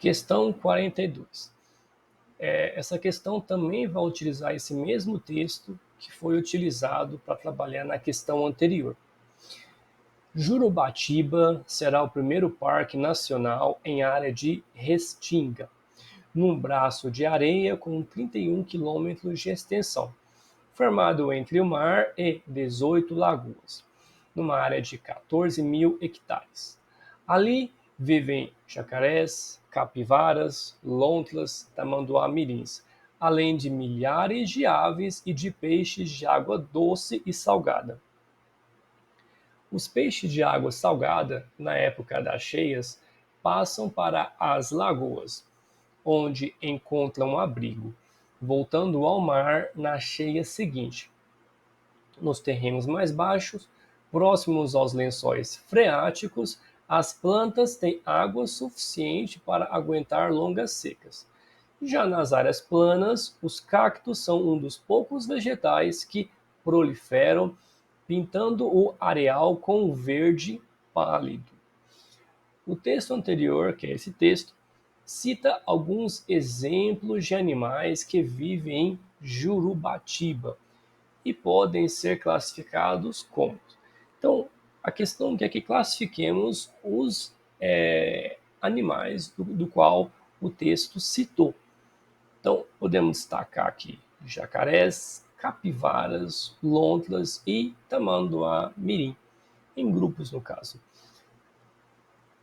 Questão 42. Essa questão também vai utilizar esse mesmo texto que foi utilizado para trabalhar na questão anterior. Jurubatiba será o primeiro parque nacional em área de restinga, num braço de areia com 31 quilômetros de extensão, formado entre o mar e 18 lagoas, numa área de 14 mil hectares. Ali vivem jacarés, capivaras, lontras, tamanduá-mirins, além de milhares de aves e de peixes de água doce e salgada. Os peixes de água salgada, na época das cheias, passam para as lagoas, onde encontram abrigo, voltando ao mar na cheia seguinte. Nos terrenos mais baixos, próximos aos lençóis freáticos, as plantas têm água suficiente para aguentar longas secas. Já nas áreas planas, os cactos são um dos poucos vegetais que proliferam, pintando o areal com verde pálido. O texto anterior, que é esse texto, cita alguns exemplos de animais que vivem em Jurubatiba e podem ser classificados como. Então, a questão é que classifiquemos os animais do qual o texto citou. Então, podemos destacar aqui jacarés, capivaras, lontras e tamanduá-mirim, em grupos no caso.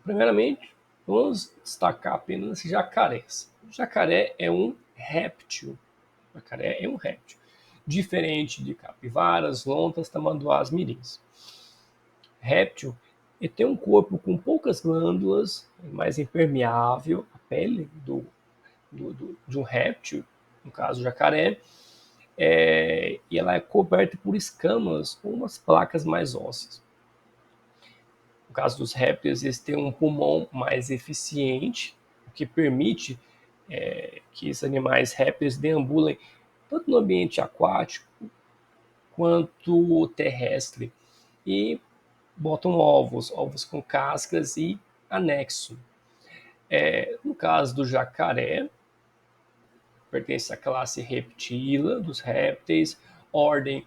Primeiramente, vamos destacar apenas jacarés. O jacaré é um réptil. Jacaré é um réptil, diferente de capivaras, lontras, tamanduás, mirins. Réptil ele tem um corpo com poucas glândulas, mais impermeável. A pele de um réptil, no caso o jacaré, e ela é coberta por escamas ou umas placas mais ósseas. No caso dos répteis, eles têm um pulmão mais eficiente, o que permite que esses animais répteis deambulem tanto no ambiente aquático quanto terrestre e botam ovos com cascas e anexo. No caso do jacaré, pertence à classe Reptila, dos répteis, ordem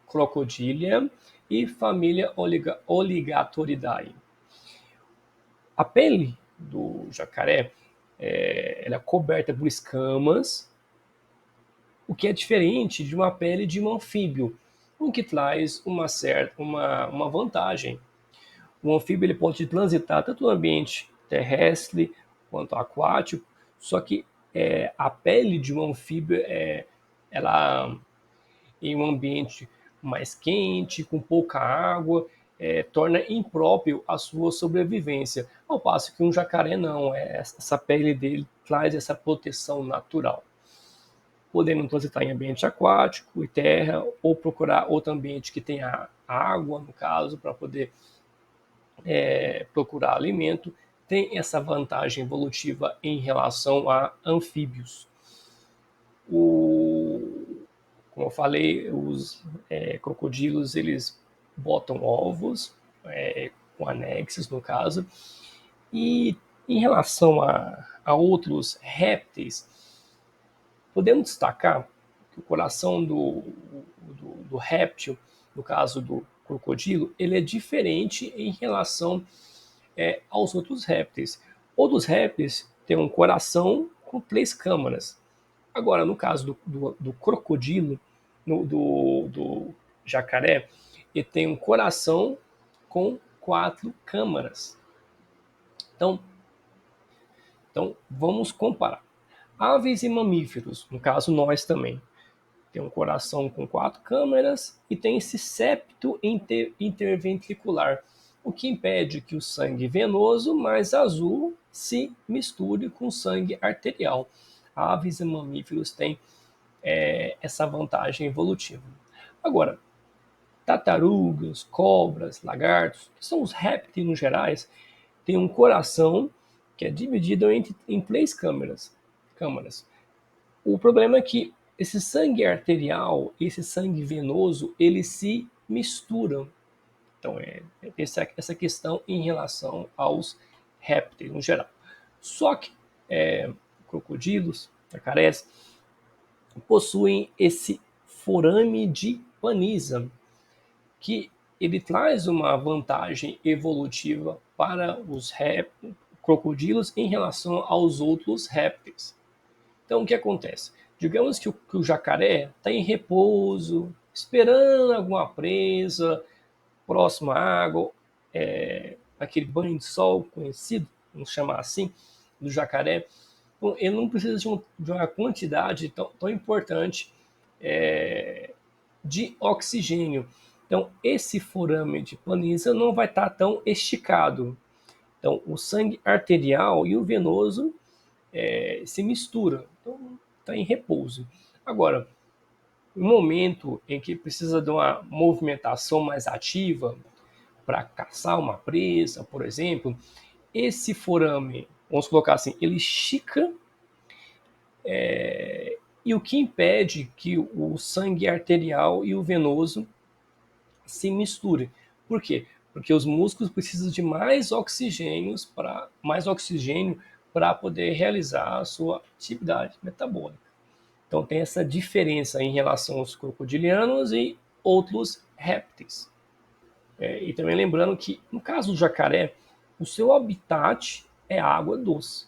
Crocodilia e família Oligatoridae. A pele do jacaré ela é coberta por escamas, o que é diferente de uma pele de um anfíbio, o que traz uma vantagem. O anfíbio ele pode transitar tanto no ambiente terrestre quanto aquático, só que a pele de um anfíbio ela em um ambiente mais quente, com pouca água, torna impróprio a sua sobrevivência, ao passo que um jacaré não, essa pele dele traz essa proteção natural. Podendo transitar em ambiente aquático e terra, ou procurar outro ambiente que tenha água, no caso, para poder procurar alimento, tem essa vantagem evolutiva em relação a anfíbios. Como eu falei, os crocodilos eles botam ovos com anexos, no caso, e em relação a outros répteis, podemos destacar que o coração do réptil, no caso do crocodilo, ele é diferente em relação aos outros répteis. Outros répteis têm um coração com 3 câmaras. Agora, no caso do crocodilo, do jacaré, ele tem um coração com 4 câmaras. Então, vamos comparar. Aves e mamíferos, no caso nós também, tem um coração com 4 câmaras e tem esse septo interventricular, o que impede que o sangue venoso mais azul se misture com o sangue arterial. Aves e mamíferos têm essa vantagem evolutiva. Agora, tartarugas, cobras, lagartos, que são os répteis no gerais, têm um coração que é dividido em 3 câmaras. O problema é que esse sangue arterial e esse sangue venoso, eles se misturam. Então, essa questão em relação aos répteis no geral. Só que crocodilos, jacarés, possuem esse forame de Paniza, que ele traz uma vantagem evolutiva para os crocodilos em relação aos outros répteis. Então, o que acontece? Digamos que o jacaré está em repouso, esperando alguma presa, próximo à água, aquele banho de sol conhecido, vamos chamar assim, do jacaré. Então, ele não precisa de uma quantidade tão importante de oxigênio. Então, esse forame de Paniza não vai estar tão esticado. Então, o sangue arterial e o venoso se misturam. Então, está em repouso. Agora, no momento em que precisa de uma movimentação mais ativa para caçar uma presa, por exemplo, esse forame, vamos colocar assim, ele estica e o que impede que o sangue arterial e o venoso se misturem. Por quê? Porque os músculos precisam de mais oxigênio para poder realizar a sua atividade metabólica. Então tem essa diferença em relação aos crocodilianos e outros répteis. E também lembrando que, no caso do jacaré, o seu habitat é água doce.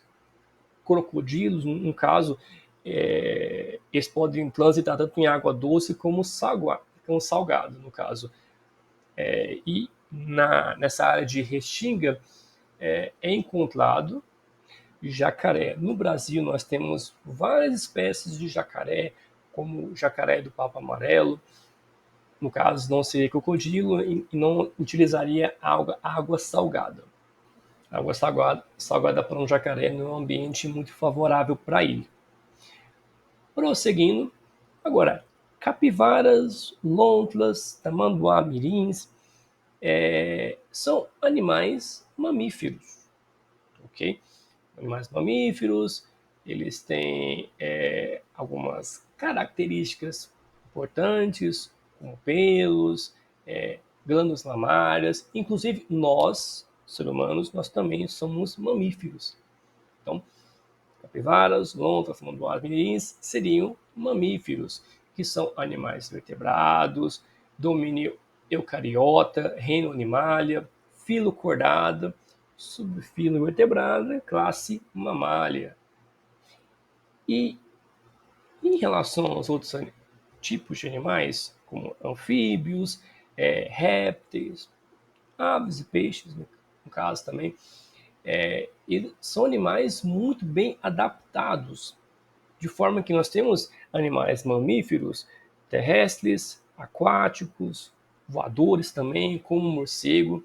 Crocodilos, no caso, eles podem transitar tanto em água doce como salgado, no caso. E nessa área de Restinga é encontrado jacaré. No Brasil, nós temos várias espécies de jacaré, como o jacaré do papo amarelo. No caso, não seria crocodilo e não utilizaria água salgada. Água salgada para um jacaré não é um ambiente muito favorável para ele. Prosseguindo, agora, capivaras, lontras, tamanduá mirins são animais mamíferos, ok? Animais mamíferos, eles têm algumas características importantes, como pelos, glândulas mamárias, inclusive nós, seres humanos, nós também somos mamíferos. Então, capivaras, lontras, tamanduás mirins seriam mamíferos, que são animais vertebrados, domínio eucariota, reino animalia, filo cordada, subfilo vertebrada, classe mamália. E em relação aos outros tipos de animais, como anfíbios, répteis, aves e peixes, no caso também, são animais muito bem adaptados, de forma que nós temos animais mamíferos, terrestres, aquáticos, voadores também, como o morcego.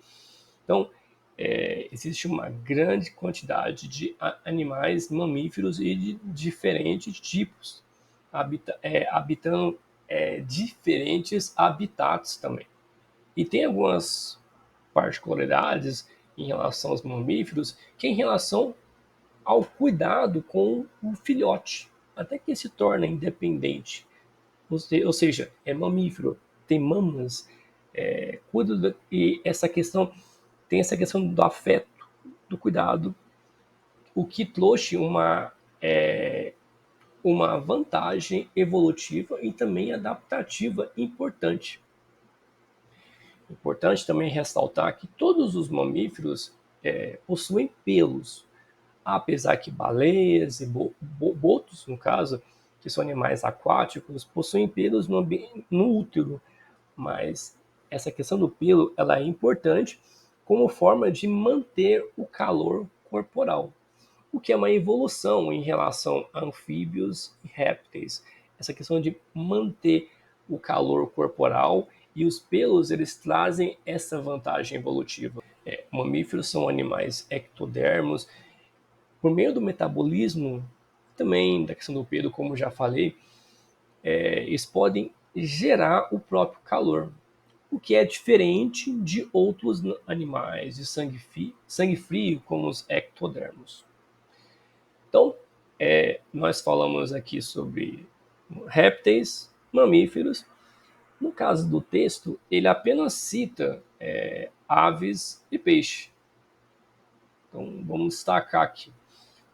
Então, existe uma grande quantidade de animais mamíferos e de diferentes tipos, habitando diferentes habitats também. E tem algumas particularidades em relação aos mamíferos, que é em relação ao cuidado com o filhote, até que se torna independente. Ou seja, é mamífero, tem mamas, e tem essa questão do afeto, do cuidado, o que trouxe uma vantagem evolutiva e também adaptativa importante. Importante também ressaltar que todos os mamíferos possuem pelos, apesar que baleias e botos, no caso, que são animais aquáticos, possuem pelos no útero, mas essa questão do pelo ela é importante como forma de manter o calor corporal, o que é uma evolução em relação a anfíbios e répteis. Essa questão de manter o calor corporal e os pelos eles trazem essa vantagem evolutiva. Mamíferos são animais ectodermos. Por meio do metabolismo, também da questão do pelo, como já falei, eles podem gerar o próprio calor, o que é diferente de outros animais de sangue frio, como os ectodermos. Então, nós falamos aqui sobre répteis, mamíferos. No caso do texto, ele apenas cita aves e peixe. Então, vamos destacar aqui.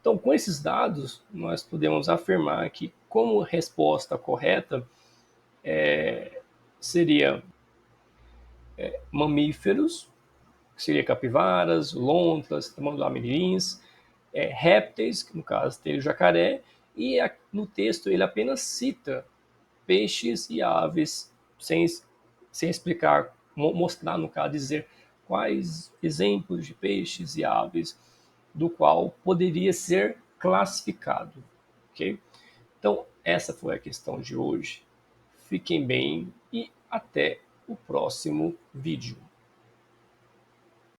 Então, com esses dados, nós podemos afirmar que, como resposta correta, seria mamíferos, que seria capivaras, lontras, tamanduá-mirins, répteis, que no caso teria o jacaré, e no texto ele apenas cita peixes e aves, sem explicar, mostrar, no caso, dizer quais exemplos de peixes e aves do qual poderia ser classificado. Ok? Então, essa foi a questão de hoje. Fiquem bem e até o próximo vídeo.